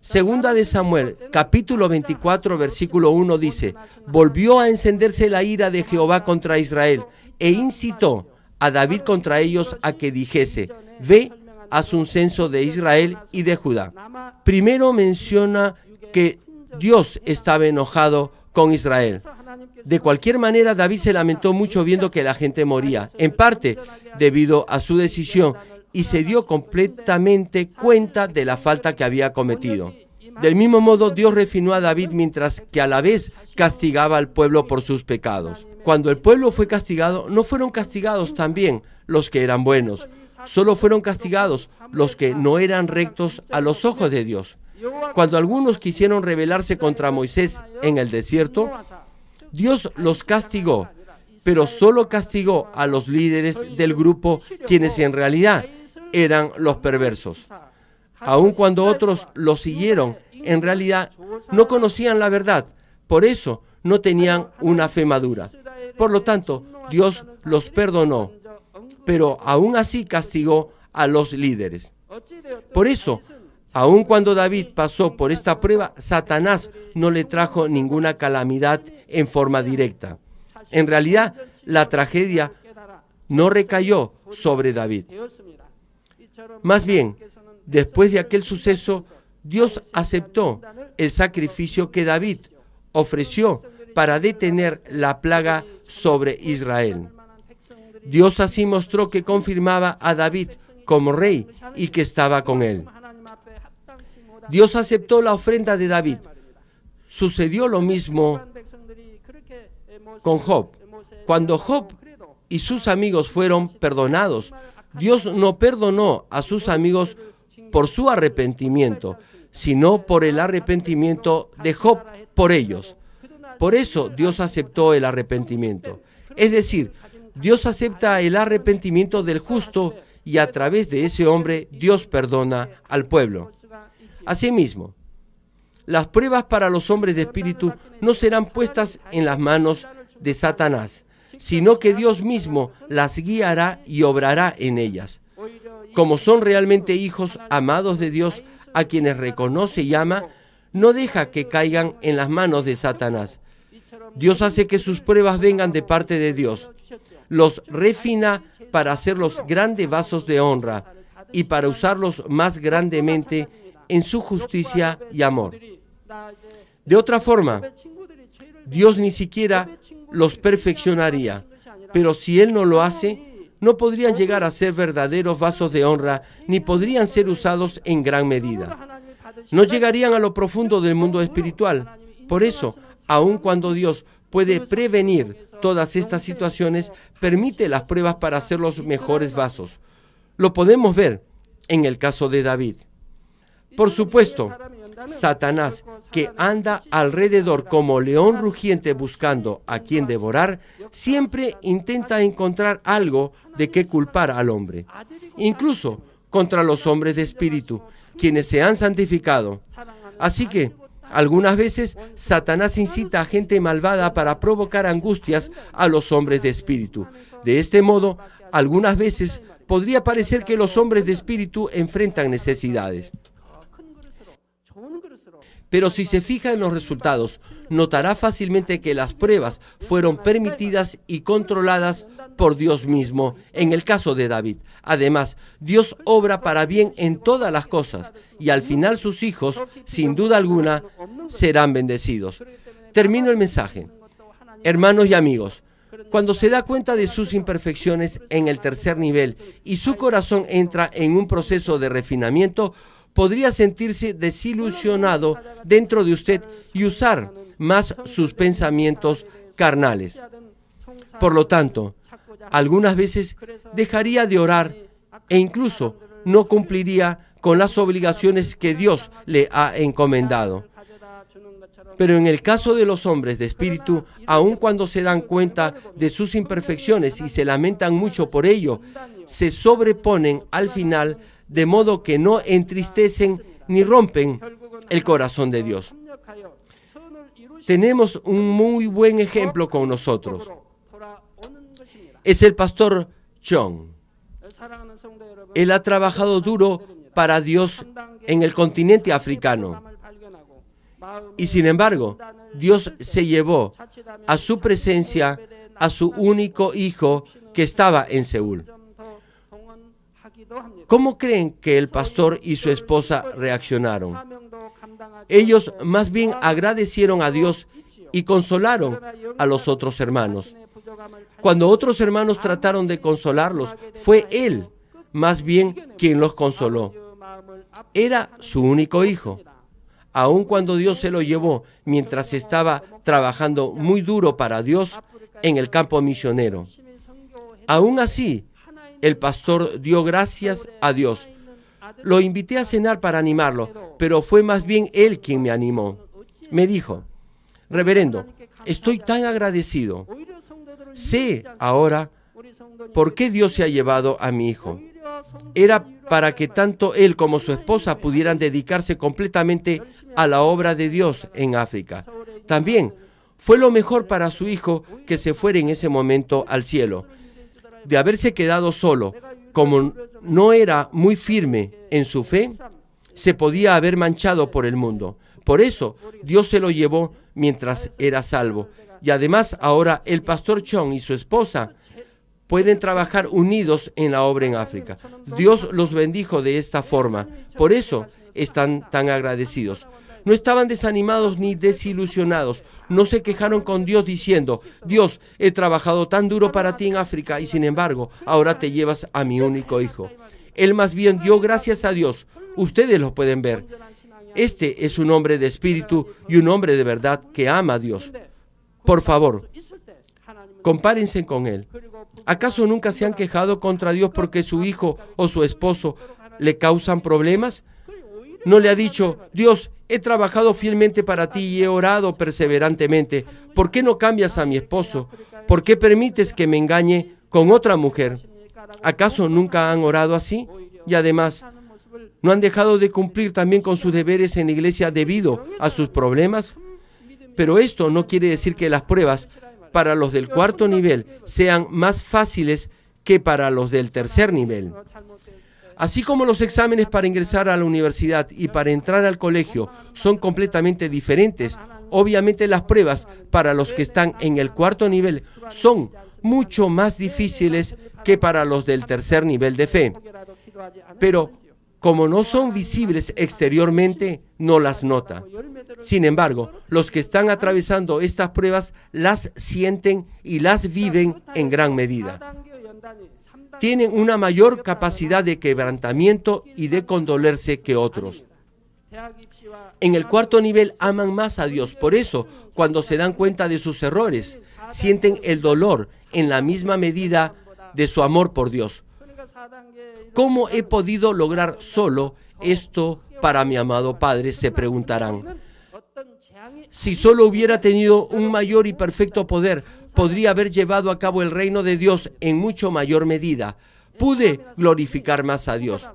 Segunda de Samuel, capítulo 24, versículo 1 dice: volvió a encenderse la ira de Jehová contra Israel e incitó a David contra ellos a que dijese: ve, haz un censo de Israel y de Judá. Primero menciona que Dios estaba enojado con Israel. De cualquier manera, David se lamentó mucho viendo que la gente moría, en parte debido a su decisión, y se dio completamente cuenta de la falta que había cometido. Del mismo modo, Dios refinó a David mientras que a la vez castigaba al pueblo por sus pecados. Cuando el pueblo fue castigado, no fueron castigados también los que eran buenos, solo fueron castigados los que no eran rectos a los ojos de Dios. Cuando algunos quisieron rebelarse contra Moisés en el desierto, Dios los castigó, pero solo castigó a los líderes del grupo, quienes en realidad eran los perversos. Aun cuando otros los siguieron, en realidad no conocían la verdad, por eso no tenían una fe madura. Por lo tanto, Dios los perdonó, pero aún así castigó a los líderes. Por eso, aun cuando David pasó por esta prueba, Satanás no le trajo ninguna calamidad en forma directa. En realidad, la tragedia no recayó sobre David. Más bien, después de aquel suceso, Dios aceptó el sacrificio que David ofreció para detener la plaga sobre Israel. Dios así mostró que confirmaba a David como rey y que estaba con él. Dios aceptó la ofrenda de David. Sucedió lo mismo con Job. Cuando Job y sus amigos fueron perdonados, Dios no perdonó a sus amigos por su arrepentimiento, sino por el arrepentimiento de Job por ellos. Por eso Dios aceptó el arrepentimiento. Es decir, Dios acepta el arrepentimiento del justo y a través de ese hombre Dios perdona al pueblo. Asimismo, las pruebas para los hombres de espíritu no serán puestas en las manos de Satanás, sino que Dios mismo las guiará y obrará en ellas. Como son realmente hijos amados de Dios, a quienes reconoce y ama, no deja que caigan en las manos de Satanás. Dios hace que sus pruebas vengan de parte de Dios. Los refina para hacerlos grandes vasos de honra y para usarlos más grandemente en su justicia y amor. De otra forma, Dios ni siquiera los perfeccionaría, pero si Él no lo hace, no podrían llegar a ser verdaderos vasos de honra, ni podrían ser usados en gran medida. No llegarían a lo profundo del mundo espiritual. Por eso, aun cuando Dios puede prevenir todas estas situaciones, permite las pruebas para hacer los mejores vasos. Lo podemos ver en el caso de David. Por supuesto, Satanás, que anda alrededor como león rugiente buscando a quien devorar, siempre intenta encontrar algo de qué culpar al hombre, incluso contra los hombres de espíritu, quienes se han santificado. Así que, algunas veces, Satanás incita a gente malvada para provocar angustias a los hombres de espíritu. De este modo, algunas veces podría parecer que los hombres de espíritu enfrentan necesidades. Pero si se fija en los resultados, notará fácilmente que las pruebas fueron permitidas y controladas por Dios mismo, en el caso de David. Además, Dios obra para bien en todas las cosas, y al final sus hijos, sin duda alguna, serán bendecidos. Termino el mensaje. Hermanos y amigos, cuando se da cuenta de sus imperfecciones en el tercer nivel y su corazón entra en un proceso de refinamiento, podría sentirse desilusionado dentro de usted y usar más sus pensamientos carnales. Por lo tanto, algunas veces dejaría de orar e incluso no cumpliría con las obligaciones que Dios le ha encomendado. Pero en el caso de los hombres de espíritu, aun cuando se dan cuenta de sus imperfecciones y se lamentan mucho por ello, se sobreponen al final, de modo que no entristecen ni rompen el corazón de Dios. Tenemos un muy buen ejemplo con nosotros. Es el pastor Chong. Él ha trabajado duro para Dios en el continente africano. Y sin embargo, Dios se llevó a su presencia a su único hijo que estaba en Seúl. ¿Cómo creen que el pastor y su esposa reaccionaron? Ellos más bien agradecieron a Dios y consolaron a los otros hermanos. Cuando otros hermanos trataron de consolarlos, fue él más bien quien los consoló. Era su único hijo. Aun cuando Dios se lo llevó mientras estaba trabajando muy duro para Dios en el campo misionero. Aún así, el pastor dio gracias a Dios. Lo invité a cenar para animarlo, pero fue más bien él quien me animó. Me dijo: reverendo, estoy tan agradecido. Sé ahora por qué Dios se ha llevado a mi hijo. Era para que tanto él como su esposa pudieran dedicarse completamente a la obra de Dios en África. También fue lo mejor para su hijo que se fuera en ese momento al cielo. De haberse quedado solo, como no era muy firme en su fe, se podía haber manchado por el mundo. Por eso, Dios se lo llevó mientras era salvo. Y además, ahora el pastor Chong y su esposa pueden trabajar unidos en la obra en África. Dios los bendijo de esta forma. Por eso están tan agradecidos. No estaban desanimados ni desilusionados. No se quejaron con Dios diciendo: Dios, he trabajado tan duro para ti en África y sin embargo, ahora te llevas a mi único hijo. Él más bien dio gracias a Dios. Ustedes lo pueden ver. Este es un hombre de espíritu y un hombre de verdad que ama a Dios. Por favor, compárense con él. ¿Acaso nunca se han quejado contra Dios porque su hijo o su esposo le causan problemas? ¿No le ha dicho: Dios, he trabajado fielmente para ti y he orado perseverantemente? ¿Por qué no cambias a mi esposo? ¿Por qué permites que me engañe con otra mujer. ¿Acaso nunca han orado así? Y además, ¿no han dejado de cumplir también con sus deberes en la iglesia debido a sus problemas? Pero esto no quiere decir que las pruebas para los del cuarto nivel sean más fáciles que para los del tercer nivel. Así como los exámenes para ingresar a la universidad y para entrar al colegio son completamente diferentes, obviamente las pruebas para los que están en el cuarto nivel son mucho más difíciles que para los del tercer nivel de fe. Pero como no son visibles exteriormente, no las nota. Sin embargo, los que están atravesando estas pruebas las sienten y las viven en gran medida. Tienen una mayor capacidad de quebrantamiento y de condolerse que otros. En el cuarto nivel aman más a Dios. Por eso, cuando se dan cuenta de sus errores, sienten el dolor en la misma medida de su amor por Dios. ¿Cómo he podido lograr solo esto para mi amado Padre?, se preguntarán. Si solo hubiera tenido un mayor y perfecto poder, podría haber llevado a cabo el reino de Dios en mucho mayor medida. Pude glorificar más a Dios.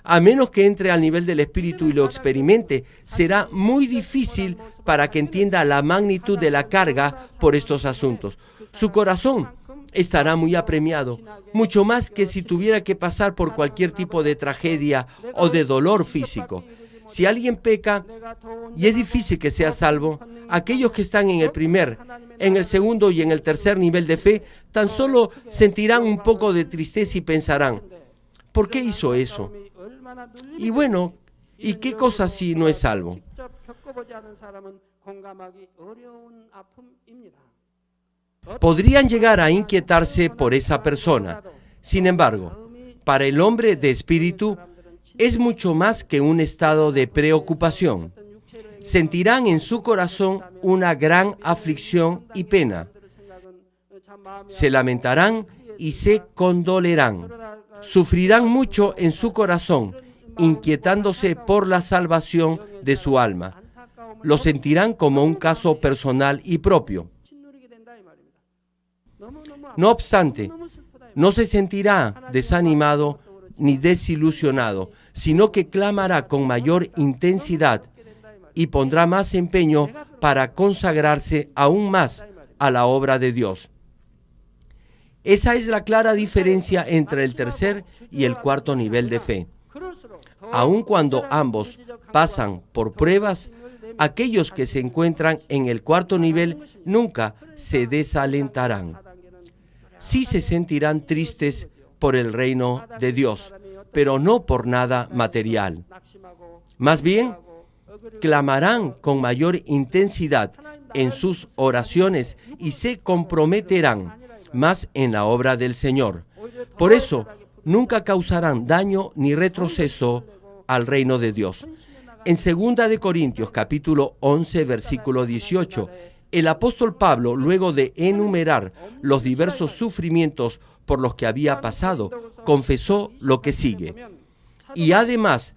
A menos que entre al nivel del Espíritu y lo experimente, será muy difícil para que entienda la magnitud de la carga por estos asuntos. Su corazón estará muy apremiado, mucho más que si tuviera que pasar por cualquier tipo de tragedia o de dolor físico. Si alguien peca y es difícil que sea salvo, aquellos que están en el primer, en el segundo y en el tercer nivel de fe, tan solo sentirán un poco de tristeza y pensarán, ¿por qué hizo eso? Y bueno, ¿y qué cosa si no es salvo? Podrían llegar a inquietarse por esa persona. Sin embargo, para el hombre de espíritu es mucho más que un estado de preocupación. Sentirán en su corazón una gran aflicción y pena. Se lamentarán y se condolerán. Sufrirán mucho en su corazón, inquietándose por la salvación de su alma. Lo sentirán como un caso personal y propio. No obstante, no se sentirá desanimado ni desilusionado, sino que clamará con mayor intensidad y pondrá más empeño para consagrarse aún más a la obra de Dios. Esa es la clara diferencia entre el tercer y el cuarto nivel de fe. Aun cuando ambos pasan por pruebas, aquellos que se encuentran en el cuarto nivel nunca se desalentarán. Sí se sentirán tristes por el reino de Dios, pero no por nada material. Más bien, clamarán con mayor intensidad en sus oraciones y se comprometerán más en la obra del Señor. Por eso, nunca causarán daño ni retroceso al reino de Dios. En 2 de Corintios, capítulo 11, versículo 18, el apóstol Pablo, luego de enumerar los diversos sufrimientos por los que había pasado, confesó lo que sigue. Y además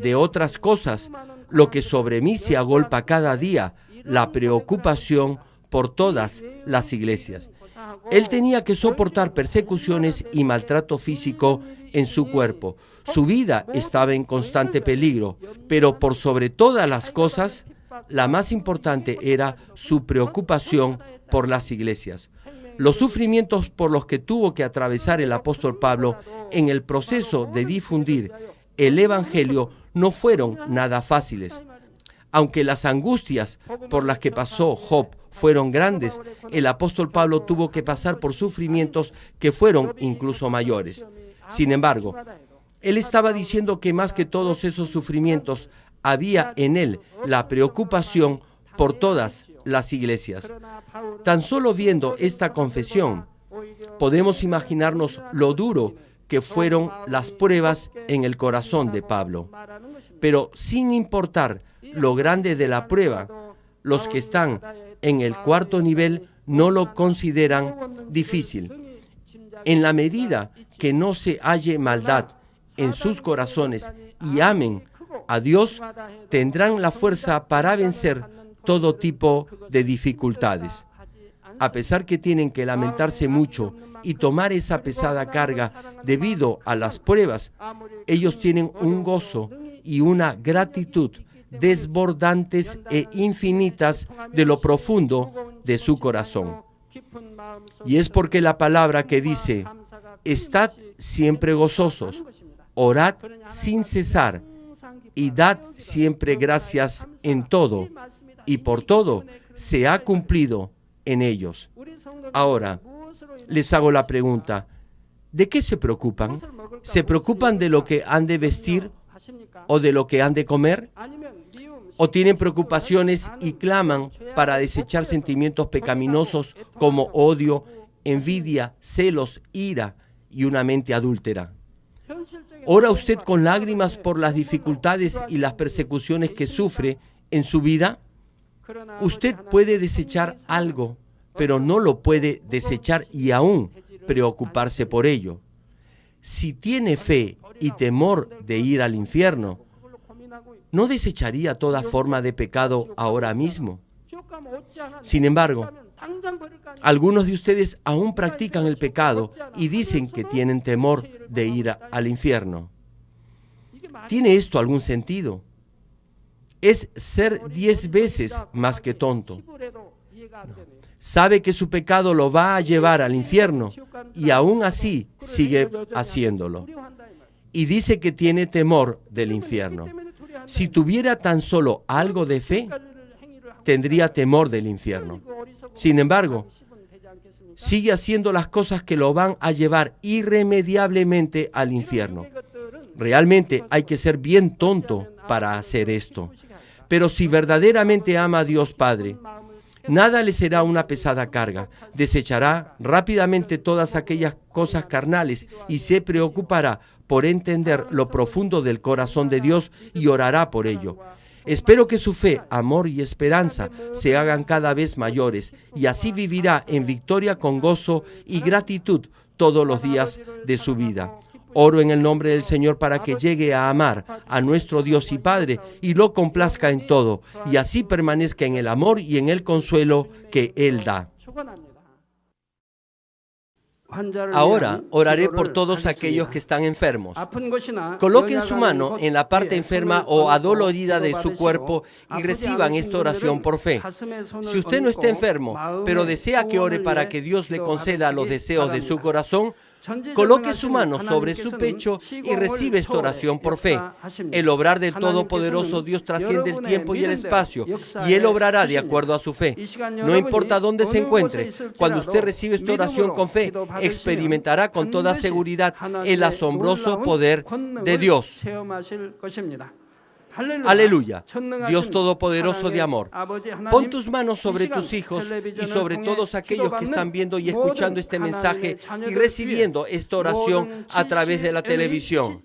de otras cosas, lo que sobre mí se agolpa cada día, la preocupación por todas las iglesias. Él tenía que soportar persecuciones y maltrato físico en su cuerpo. Su vida estaba en constante peligro, pero por sobre todas las cosas, la más importante era su preocupación por las iglesias. Los sufrimientos por los que tuvo que atravesar el apóstol Pablo en el proceso de difundir el Evangelio no fueron nada fáciles. Aunque las angustias por las que pasó Job fueron grandes, el apóstol Pablo tuvo que pasar por sufrimientos que fueron incluso mayores. Sin embargo, él estaba diciendo que más que todos esos sufrimientos, había en él la preocupación por todas las iglesias. Tan solo viendo esta confesión, podemos imaginarnos lo duro que fueron las pruebas en el corazón de Pablo. Pero sin importar lo grande de la prueba, los que están en el cuarto nivel no lo consideran difícil. En la medida que no se halle maldad en sus corazones y amen a Dios, tendrán la fuerza para vencer todo tipo de dificultades. A pesar que tienen que lamentarse mucho y tomar esa pesada carga debido a las pruebas, ellos tienen un gozo y una gratitud desbordantes e infinitas de lo profundo de su corazón. Y es porque la palabra que dice, estad siempre gozosos, orad sin cesar y dad siempre gracias en todo, y por todo se ha cumplido en ellos. Ahora, les hago la pregunta, ¿de qué se preocupan? ¿Se preocupan de lo que han de vestir o de lo que han de comer? ¿O tienen preocupaciones y claman para desechar sentimientos pecaminosos como odio, envidia, celos, ira y una mente adúltera? ¿Ora usted con lágrimas por las dificultades y las persecuciones que sufre en su vida? Usted puede desechar algo, pero no lo puede desechar y aún preocuparse por ello. Si tiene fe y temor de ir al infierno, ¿no desecharía toda forma de pecado ahora mismo? Sin embargo, algunos de ustedes aún practican el pecado y dicen que tienen temor de ir al infierno. ¿Tiene esto algún sentido? Es ser 10 veces más que tonto. Sabe que su pecado lo va a llevar al infierno y aún así sigue haciéndolo. Y dice que tiene temor del infierno. Si tuviera tan solo algo de fe, tendría temor del infierno. Sin embargo, sigue haciendo las cosas que lo van a llevar irremediablemente al infierno. Realmente hay que ser bien tonto para hacer esto. Pero si verdaderamente ama a Dios Padre, nada le será una pesada carga. Desechará rápidamente todas aquellas cosas carnales y se preocupará por entender lo profundo del corazón de Dios y orará por ello. Espero que su fe, amor y esperanza se hagan cada vez mayores y así vivirá en victoria con gozo y gratitud todos los días de su vida. Oro en el nombre del Señor para que llegue a amar a nuestro Dios y Padre y lo complazca en todo y así permanezca en el amor y en el consuelo que Él da. Ahora oraré por todos aquellos que están enfermos. Coloquen su mano en la parte enferma o adolorida de su cuerpo y reciban esta oración por fe. Si usted no está enfermo, pero desea que ore para que Dios le conceda los deseos de su corazón, coloque su mano sobre su pecho y recibe esta oración por fe. El obrar del Todopoderoso Dios trasciende el tiempo y el espacio, y Él obrará de acuerdo a su fe. No importa dónde se encuentre, cuando usted recibe esta oración con fe, experimentará con toda seguridad el asombroso poder de Dios. Aleluya, Dios Todopoderoso de amor. Pon tus manos sobre tus hijos y sobre todos aquellos que están viendo y escuchando este mensaje y recibiendo esta oración a través de la televisión.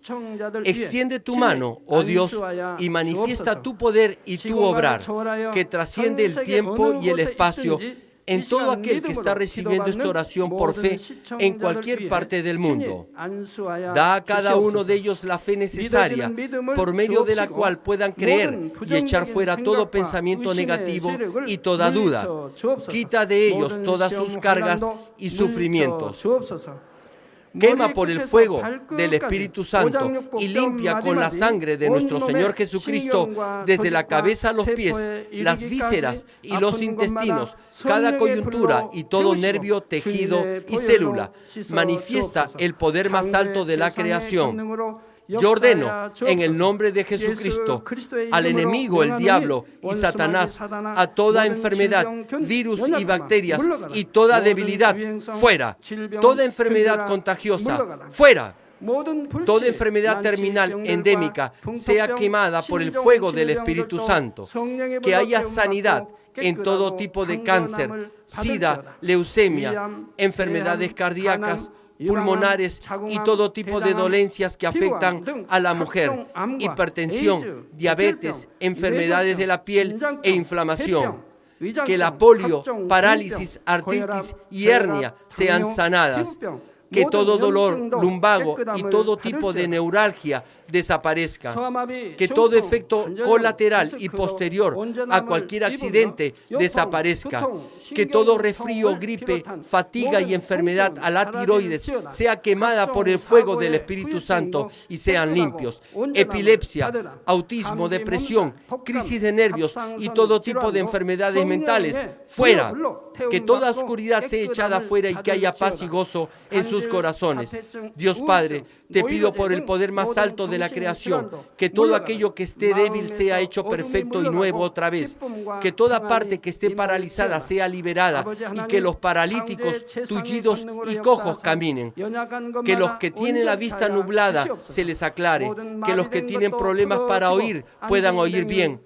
Extiende tu mano, oh Dios, y manifiesta tu poder y tu obrar, que trasciende el tiempo y el espacio, en todo aquel que está recibiendo esta oración por fe en cualquier parte del mundo. Da a cada uno de ellos la fe necesaria, por medio de la cual puedan creer y echar fuera todo pensamiento negativo y toda duda. Quita de ellos todas sus cargas y sufrimientos. Quema por el fuego del Espíritu Santo y limpia con la sangre de nuestro Señor Jesucristo desde la cabeza a los pies, las vísceras y los intestinos, cada coyuntura y todo nervio, tejido y célula. Manifiesta el poder más alto de la creación. Yo ordeno en el nombre de Jesucristo al enemigo, el diablo y Satanás, a toda enfermedad, virus y bacterias y toda debilidad, fuera. Toda enfermedad contagiosa, fuera. Toda enfermedad terminal endémica sea quemada por el fuego del Espíritu Santo. Que haya sanidad en todo tipo de cáncer, sida, leucemia, enfermedades cardíacas, pulmonares y todo tipo de dolencias que afectan a la mujer, hipertensión, diabetes, enfermedades de la piel e inflamación. Que la polio, parálisis, artritis y hernia sean sanadas. que todo dolor lumbago y todo tipo de neuralgia desaparezca, que todo efecto colateral y posterior a cualquier accidente desaparezca, que todo resfrío, gripe, fatiga y enfermedad a la tiroides sea quemada por el fuego del Espíritu Santo y sean limpios. Epilepsia, autismo, depresión, crisis de nervios y todo tipo de enfermedades mentales, fuera. Que toda oscuridad sea echada fuera y que haya paz y gozo en sus corazones. Dios Padre, te pido por el poder más alto de la creación, que todo aquello que esté débil sea hecho perfecto y nuevo otra vez, que toda parte que esté paralizada sea liberada y que los paralíticos, tullidos y cojos caminen, que los que tienen la vista nublada se les aclare, que los que tienen problemas para oír puedan oír bien,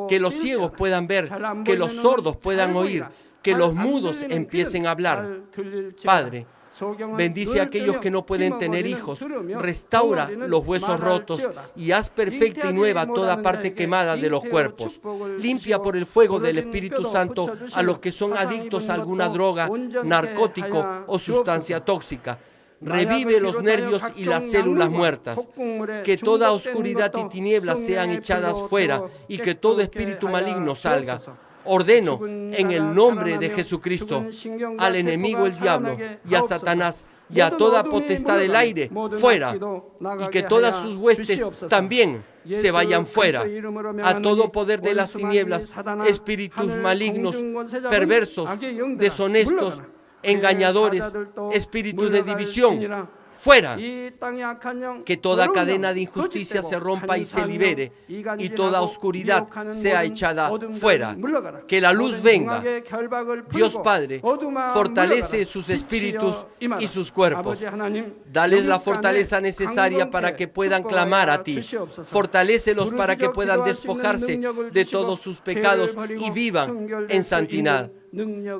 que los ciegos puedan ver, que los sordos puedan oír, que los mudos empiecen a hablar. Padre, bendice a aquellos que no pueden tener hijos, restaura los huesos rotos y haz perfecta y nueva toda parte quemada de los cuerpos. Limpia por el fuego del Espíritu Santo a los que son adictos a alguna droga, narcótico o sustancia tóxica. Revive los nervios y las células muertas, que toda oscuridad y tinieblas sean echadas fuera y que todo espíritu maligno salga. Ordeno en el nombre de Jesucristo al enemigo el diablo y a Satanás y a toda potestad del aire fuera, y que todas sus huestes también se vayan fuera. A todo poder de las tinieblas, espíritus malignos, perversos, deshonestos, engañadores, espíritus de división, fuera. Que toda cadena de injusticia se rompa y se libere, y toda oscuridad sea echada fuera. Que la luz venga. Dios Padre, fortalece sus espíritus y sus cuerpos. Dales la fortaleza necesaria para que puedan clamar a ti. Fortalécelos para que puedan despojarse de todos sus pecados y vivan en santidad,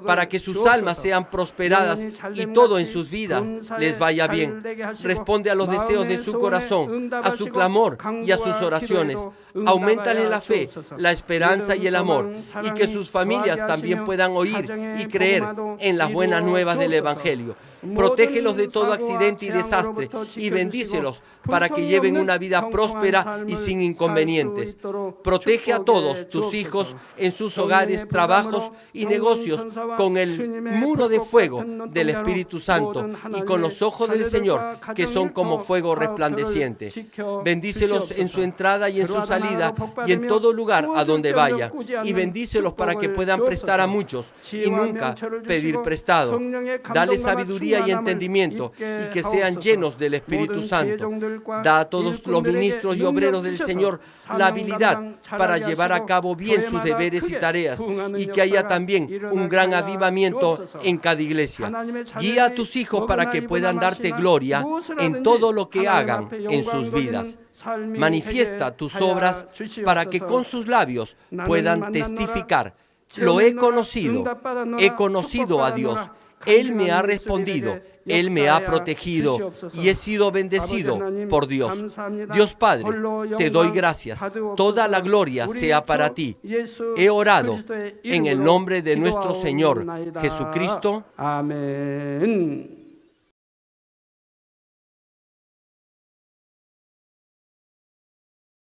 para que sus almas sean prosperadas y todo en sus vidas les vaya bien. Responde a los deseos de su corazón, a su clamor y a sus oraciones. Auméntale la fe, la esperanza y el amor, y que sus familias también puedan oír y creer en las buenas nuevas del Evangelio. Protégelos de todo accidente y desastre y bendícelos para que lleven una vida próspera y sin inconvenientes. Protege a todos tus hijos en sus hogares, trabajos y negocios con el muro de fuego del Espíritu Santo y con los ojos del Señor que son como fuego resplandeciente. Bendícelos en su entrada y en su salida y en todo lugar a donde vaya, y bendícelos para que puedan prestar a muchos y nunca pedir prestado. Dale sabiduría y entendimiento y que sean llenos del Espíritu Santo. Da a todos los ministros y obreros del Señor la habilidad para llevar a cabo bien sus deberes y tareas, y que haya también un gran avivamiento en cada iglesia. Guía a tus hijos para que puedan darte gloria en todo lo que hagan en sus vidas. Manifiesta tus obras para que con sus labios puedan testificar: lo he conocido a Dios. Él me ha respondido, Él me ha protegido y he sido bendecido por Dios. Dios Padre, te doy gracias. Toda la gloria sea para ti. He orado en el nombre de nuestro Señor Jesucristo. Amén.